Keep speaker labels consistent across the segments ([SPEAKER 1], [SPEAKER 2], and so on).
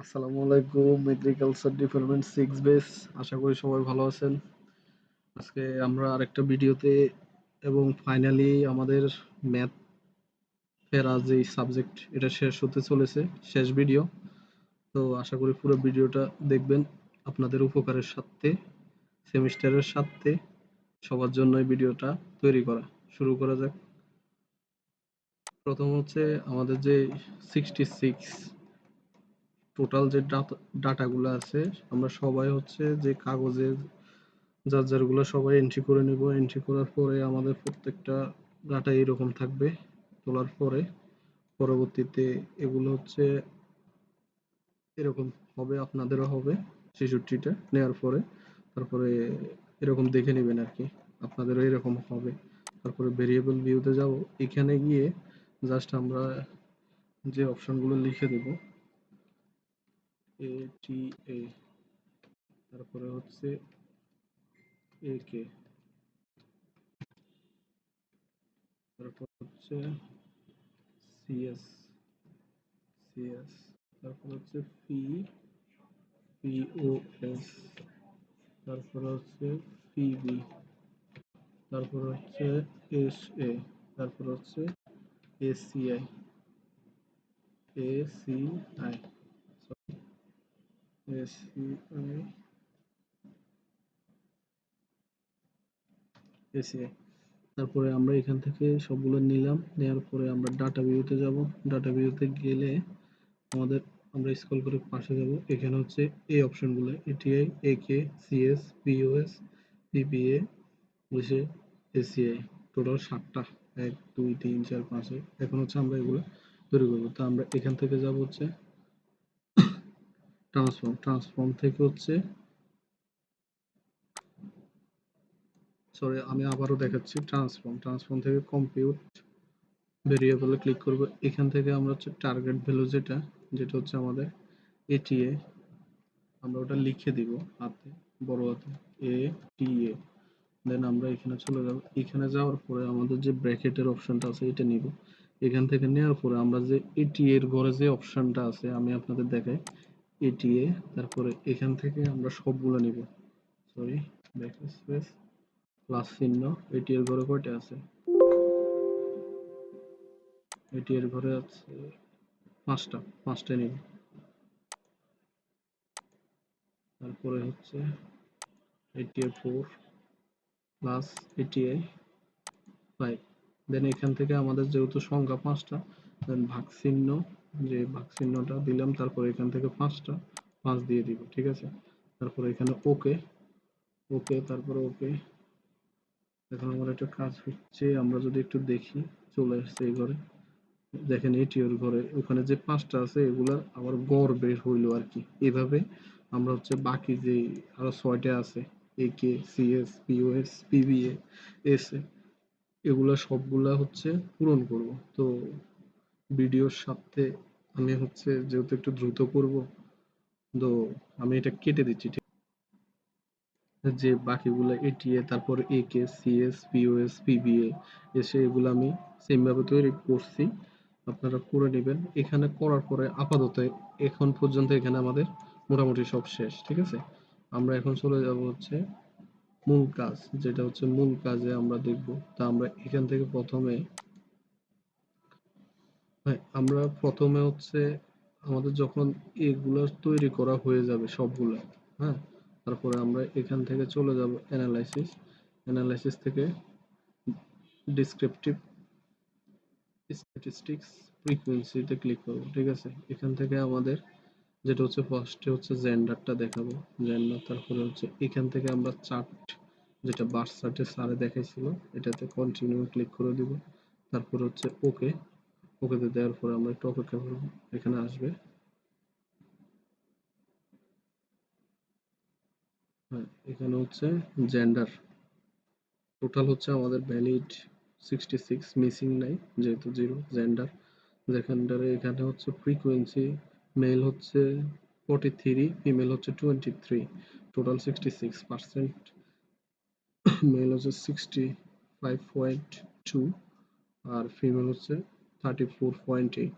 [SPEAKER 1] আসসালামু আলাইকুম। Agriculture department 6 base. আশা করি সবাই ভালো আছেন। আজকে আমরা আরেকটা ভিডিওতে এবং ফাইনালি আমাদের ম্যাথ এর যে সাবজেক্ট এটা শেষ হতে চলেছে, শেষ ভিডিও। তো আশা করি পুরো ভিডিওটা দেখবেন আপনাদের উপকারের সাথে, সেমিস্টারের সাথে সবার জন্য এই ভিডিওটা তৈরি করা। শুরু করা যাক। প্রথম হচ্ছে আমাদের যে 66 টোটাল যে ডাটাগুলো আছে, আমরা সবাই হচ্ছে যে কাগজে যার যারগুলো সবাই এন্ট্রি করে নিব। এন্ট্রি করার পরে আমাদের প্রত্যেকটা ডাটা এরকম থাকবে। তোলার পরে পরবর্তীতে এগুলো হচ্ছে এরকম হবে, আপনাদেরও হবে ৬৬টা নেওয়ার পরে। তারপরে এরকম দেখে নেবেন আর কি, আপনাদেরও এরকম হবে। তারপরে ভেরিয়েবল ভিউতে যাব। এখানে গিয়ে জাস্ট আমরা যে অপশনগুলো লিখে দেব, এ টি এ, তারপরে হচ্ছে এ কে, তারপর হচ্ছে সিএস, সিএস, তারপর হচ্ছে পিওএস, তারপর হচ্ছে পিবি, তারপর হচ্ছে এসএ, তারপর হচ্ছে এসিআই, এসিআই, এসিআই, এসিআই। তারপরে আমরা এখান থেকে সবগুলো নিলাম। নেওয়ার পরে আমরা ডাটা ভিউতে যাব। ডাটা ভিউতে গেলে আমাদের আমরা স্ক্রল করে পাশে যাব। এখানে হচ্ছে এই অপশনগুলো, এটিআই, একে, সিএস, পিওএস, পিপিএ, হচ্ছে এসিআই। টোটাল 7টা, 1 2 3 4 5। এখন হচ্ছে আমরা এগুলো তৈরি করবো। তো আমরা এখান থেকে যাব হচ্ছে ট্রান্সফর্ম। ট্রান্সফর্ম থেকে হচ্ছে, সরি আমি আবারও দেখাচ্ছি, ট্রান্সফর্ম। ট্রান্সফর্ম থেকে কম্পিউট ভেরিয়েবলে ক্লিক করব। এখান থেকে আমরা হচ্ছে টার্গেট ভ্যালু যেটা, যেটা হচ্ছে আমাদের এটিএ, আমরা ওটা লিখে দিব হাতে, বড় হাতে, এ টি এ। দেন আমরা এখানে চলে যাব। এখানে যাওয়ার পরে আমাদের যে ব্র্যাকেটের অপশনটা আছে এটা নিব। এখান থেকে নেওয়ার পরে আমরা যে এটি এর ঘরে যে অপশনটা আছে আমি আপনাদের দেখাই, এটিএ। তারপরে এখান থেকে আমরা সবগুলো নিব। সরি, ব্যাকস্পেস, প্লাস চিহ্ন। এটি এর ঘরে কয়টা আছে? এটি এর ঘরে আছে 5টা, 5টা নিব। তারপরে হচ্ছে এটিএ 4 প্লাস এটিএ 5। দেন এখান থেকে আমাদের যেহেতু সংখ্যা 5টা, দেন ভাগ চিহ্ন, যে ভাগ চিহ্নটা দিলাম, তারপর এখান থেকে 5টা 5 দিয়ে দিব, ঠিক আছে। তারপর এখানে ওকে, ওকে, তারপরে ওকে। এখন আমার একটা কাজ হচ্ছে, আমরা যদি একটু দেখি, চলে আসছে এই ঘরে। দেখেন এটি ওর ঘরে ওখানে যে 5টা আছে এগুলার আবার গড় বের হইলো আর কি। এভাবে আমরা হচ্ছে বাকি যে আরো 6টা আছে, একে, সিএস, পিওএস, পিবিএ, এসএ, এগুলা সবগুলা হচ্ছে পূরণ করব। তো ভিডিওর সাথে আমি হচ্ছে যেহেতু একটু দ্রুত করব, তো আমি এটা কেটে দিচ্ছি, ঠিক আছে? যে বাকিগুলো এটিএ, তারপর একে, সিএস, পিওএস, পিবিএ, এসে এগুলো আমি সেম ভাবে তৈরি করছি, আপনারা করে নেবেন। এখানে করার পরে আপাতত এখন পর্যন্ত এখানে আমাদের মোটামুটি সব শেষ, ঠিক আছে। আমরা এখন চলে যাব হচ্ছে মূল কাজ, যেটা হচ্ছে মূল কাজে আমরা দেখব। তা আমরা এখান থেকে প্রথমে, হ্যাঁ, আমরা প্রথমে হচ্ছে আমাদের যখন এগুলো তৈরি করা হয়ে যাবে সবগুলো, হ্যাঁ, তারপরে আমরা এখান থেকে চলে যাব অ্যানালাইসিস। অ্যানালাইসিস থেকে ডিসক্রিপটিভ স্ট্যাটিস্টিক্স ফ্রিকোয়েন্সিতে ক্লিক করব, ঠিক আছে। এখান থেকে আমাদের যেটা হচ্ছে ফার্স্টে হচ্ছে জেন্ডারটা দেখাবো, জেন্ডার। তারপরে হচ্ছে এখান থেকে আমরা চার্ট, যেটা বার্স চার্টে স্যারে দেখাইছিল, এটাতে কন্টিনিউ ক্লিক করে দিব। তারপর হচ্ছে ওকে, ওকেতে দেওয়ার পরে আমরা একটু অপেক্ষা করব, এখানে আসবে। হ্যাঁ, এখানে হচ্ছে জেন্ডার টোটাল হচ্ছে আমাদের ভ্যালিড 66, মিসিং নাই যেহেতু 0 জেন্ডার। জেন্ডারে এখানে হচ্ছে ফ্রিকোয়েন্সি, মেল হচ্ছে 43, ফিমেল হচ্ছে 23, টোটাল 66%। মেল হচ্ছে 65.2 আর ফিমেল হচ্ছে 34.8।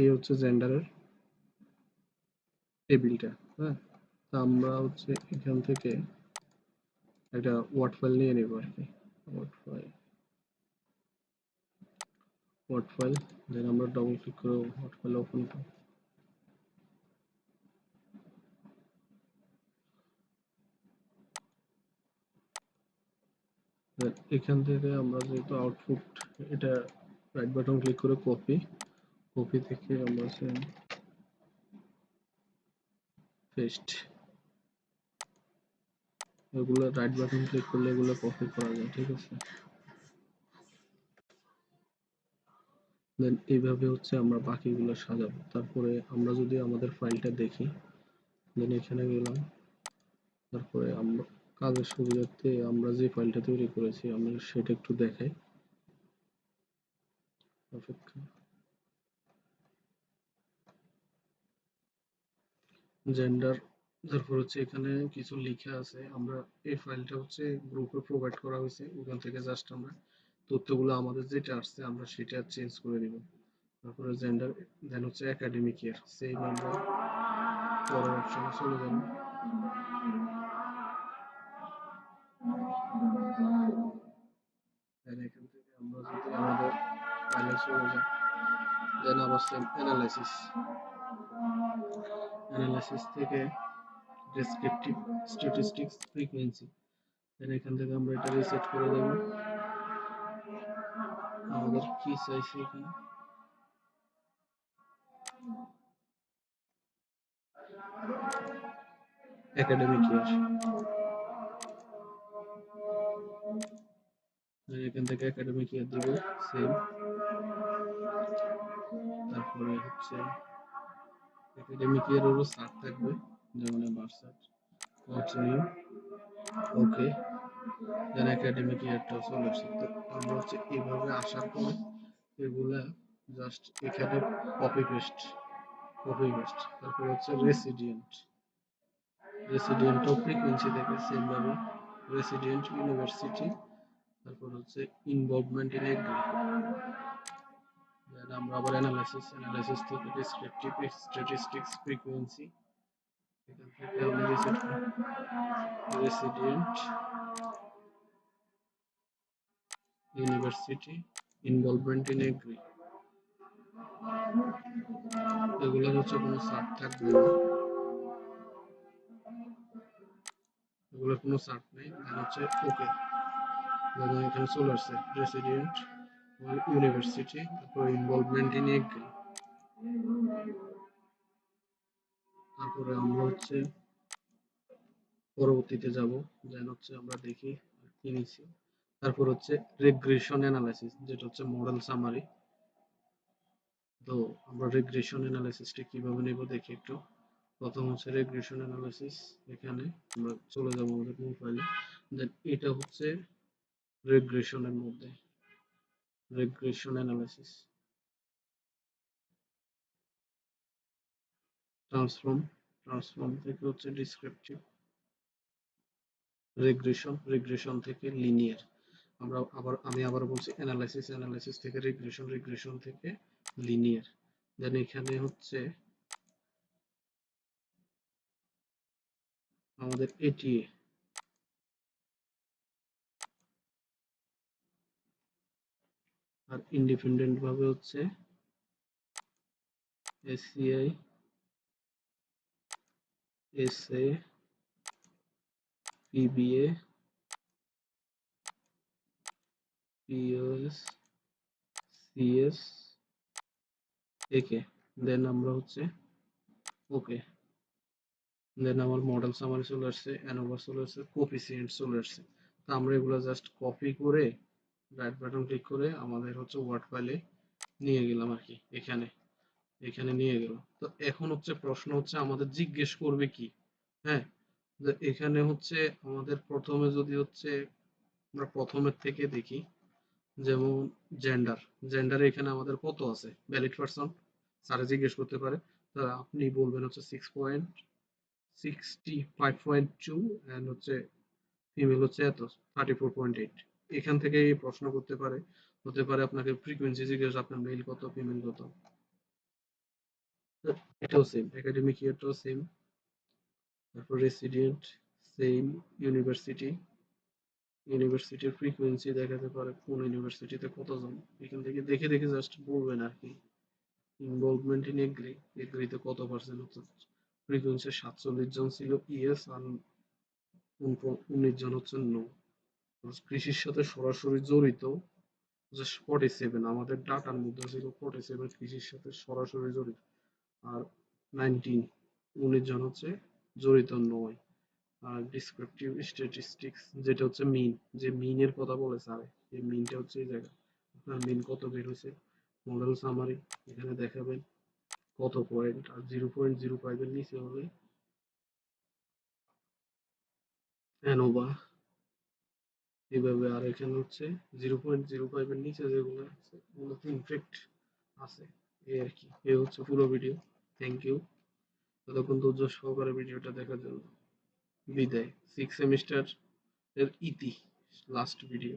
[SPEAKER 1] এই হচ্ছে জেন্ডারের টেবিলটা। হ্যাঁ, তা আমরা হচ্ছে এখান থেকে একটা ওয়ার্ড ফাইল নিয়ে নেব আর কি। ওয়ার্ড ফাইল দেন আমরা ডবল ক্লিক করে ওয়ার্ড ফাইল ওপেন করব। এখান থেকে আমরা যেহেতু আউটপুট, এটা রাইট বাটন ক্লিক করে কপি থেকে আমরা পেস্ট, এগুলো রাইট বাটন ক্লিক করলে এগুলো কপি করা যায়, ঠিক আছে। দেন এইভাবে হচ্ছে আমরা বাকিগুলো সাজাবো। তারপরে আমরা যদি আমাদের ফাইলটা দেখি, দেন এখানে গেলাম, তারপরে আমরা কাজের সুবিধার্থে আমরা যে ফাইলটা তৈরি করেছি আমরা সেটা একটু দেখাই। অপেক্ষা, জেন্ডার, তারপর হচ্ছে এখানে কিছু লেখা আছে। আমরা এই ফাইলটা হচ্ছে গ্রুপে প্রোভাইড করা হয়েছে, ওখান থেকে জাস্ট আমরা তথ্যগুলো আমাদের যেটা আসছে আমরা সেটা চেঞ্জ করে দিব। তারপরে জেন্ডার, দেন হচ্ছে একাডেমিক ইয়ার, সেম আমরা পরের অপশনে চলে যাব। দেন এখান থেকে আমরা যদি আমাদের ফাইলে চলে যাই, দেন আবার সেম অ্যানালাইসিস থেকে ডেসক্রিপটিভ স্ট্যাটিস্টিক্স ফ্রিকোয়েন্সি, দেন এখান থেকে আমরা এটা রিসেট করে দেব। আমাদের কি চাইছে এখানে, একাডেমিক ইয়ার, এখান থেকে একাডেমিক ইয়ার দিব সেম। তারপরে হচ্ছে একাডেমিক ইয়ার ওরও সার থাকবে, যেমন বার্সার কন্টিনিউ, ওকে, দেন একাডেমিক ইয়ারটা চলে আসছে। তো আমরা হচ্ছে এইভাবে আসার পর এগুলা জাস্ট এখানে কপি পেস্ট, তারপর হচ্ছে রেসিডেন্ট ও ফ্রিকোয়েন্সি থেকে সেম ভাবে রেসিডেন্ট ইউনিভার্সিটি, তারপর হচ্ছে ইনভলভমেন্ট ইন এগ্রি, দেন আমরা আবার অ্যানালাইসিস থেকে ডেসক্রিপটিভ স্ট্যাটিস্টিক্স ফ্রিকোয়েন্সি, এখান থেকে আমরা resident university involvement in agri, এগুলো হচ্ছে কোনো সার্ট থাকবে না, এগুলোর কোনো সার্ট নেই। দেন হচ্ছে ওকে, দেন এখানে চলে আসছে রেসিডেন্ট ইউনিভার্সিটি, তারপর ইনভলভমেন্ট ইন এগ্রি। তারপরে আমরা হচ্ছে পরবর্তীতে যাব, দেন হচ্ছে আমরা দেখি কি নিচ্ছি। তারপর হচ্ছে রিগ্রেশন অ্যানালাইসিস, যেটা হচ্ছে মডেল সামারি। তো আমরা রিগ্রেশন অ্যানালাইসিসটা কিভাবে নেব দেখি একটু। প্রথম হচ্ছে রিগ্রেশন অ্যানালাইসিস, এখানে আমরা চলে যাব আমাদের মূল ফাইলে। দেন এটা হচ্ছে রিগ্রেশনের মধ্যে রিগ্রেশন অ্যানালাইসিস, ট্রান্সফর্ম থেকে হচ্ছে ডিসক্রিপটিভ, রিগ্রেশন থেকে লিনিয়ার। আমি আবার বলছি অ্যানালাইসিস থেকে রিগ্রেশন থেকে লিনিয়ার। দেন এখানে হচ্ছে আমাদের এটিএ, আর ইন্ডিপেন্ডেন্ট ভাবে হচ্ছে ACI, SA, PBA, POS, CS, একে। দেন আমরা হচ্ছে ওকে, দেন আমার মডেল সামারি চলে আসছে, অ্যানোভা চলে আসছে, কোফিসিয়েন্ট চলে আসছে। তো আমরা এগুলো জাস্ট কপি করে রাইট বাটন ক্লিক করে আমাদের হচ্ছে ওয়ার্ড ফাইলে নিয়ে গেলাম আর কি, এখানে নিয়ে গেল। তো এখন হচ্ছে প্রশ্ন হচ্ছে আমাদের জিজ্ঞেস করবে কি, হ্যাঁ, এখানে হচ্ছে আমাদের প্রথমে যদি হচ্ছে আমরা প্রথমের থেকে দেখি, যেমন জেন্ডারে এখানে আমাদের কত আছে ভ্যালিড পারসন, স্যারে জিজ্ঞেস করতে পারে। তা আপনি বলবেন হচ্ছে 6.65.2 এন্ড হচ্ছে ফিমেল হচ্ছে এত 34.8। এখান থেকে এই প্রশ্ন করতে পারে, হতে পারে আপনাকে ফ্রিকোয়েন্সি জিজ্ঞেস, আপনার মেল কত ফিমেল কত। এটাও সেম, একাডেমিক ইয়ারটাও সেম। তারপর রেসিডেন্ট সেম, ইউনিভার্সিটি, ইউনিভার্সিটির ফ্রিকোয়েন্সি দেখাতে পারে কোন ইউনিভার্সিটিতে কতজন, এখান থেকে দেখে দেখে জাস্ট বলবেন আর কি। ইনভলভমেন্ট ইন এগ্রি, এগ্রিতে কত পার্সেন্ট হচ্ছে, ফ্রিকোয়েন্সি 47 জন ছিল ইয়েস, আর 19 জন হচ্ছে নো। কৃষির সাথে সরাসরি জড়িত জাস্ট 47, আমাদের ডাটার মধ্যে ছিল 47 কৃষির সাথে সরাসরি জড়িত, আর 19, 19 জন হচ্ছে জড়িত নয়। আর ডিসক্রিপটিভ স্ট্যাটিস্টিক্স যেটা হচ্ছে মিন, যে মিনের কথা বলে স্যার, এই মিনটা হচ্ছে এই জায়গা, আপনার মিন কত বের হয়েছে, মডেল সামারি এখানে দেখাবেন কত পয়েন্ট, আর 0.05 এর নিচে হলে অ্যানোভা এইভাবে। আর এখানে হচ্ছে 0.05 এর নিচে যেগুলো আছে ওগুলোতে ইনফেক্ট আছে। এই আর কি, এই হচ্ছে পুরো ভিডিও। থ্যাংক ইউ ততক্ষণ ধৈর্য সহকারে ভিডিওটা দেখার জন্য। বিদায়। 6 সেমিস্টার এর ইতি, লাস্ট ভিডিও।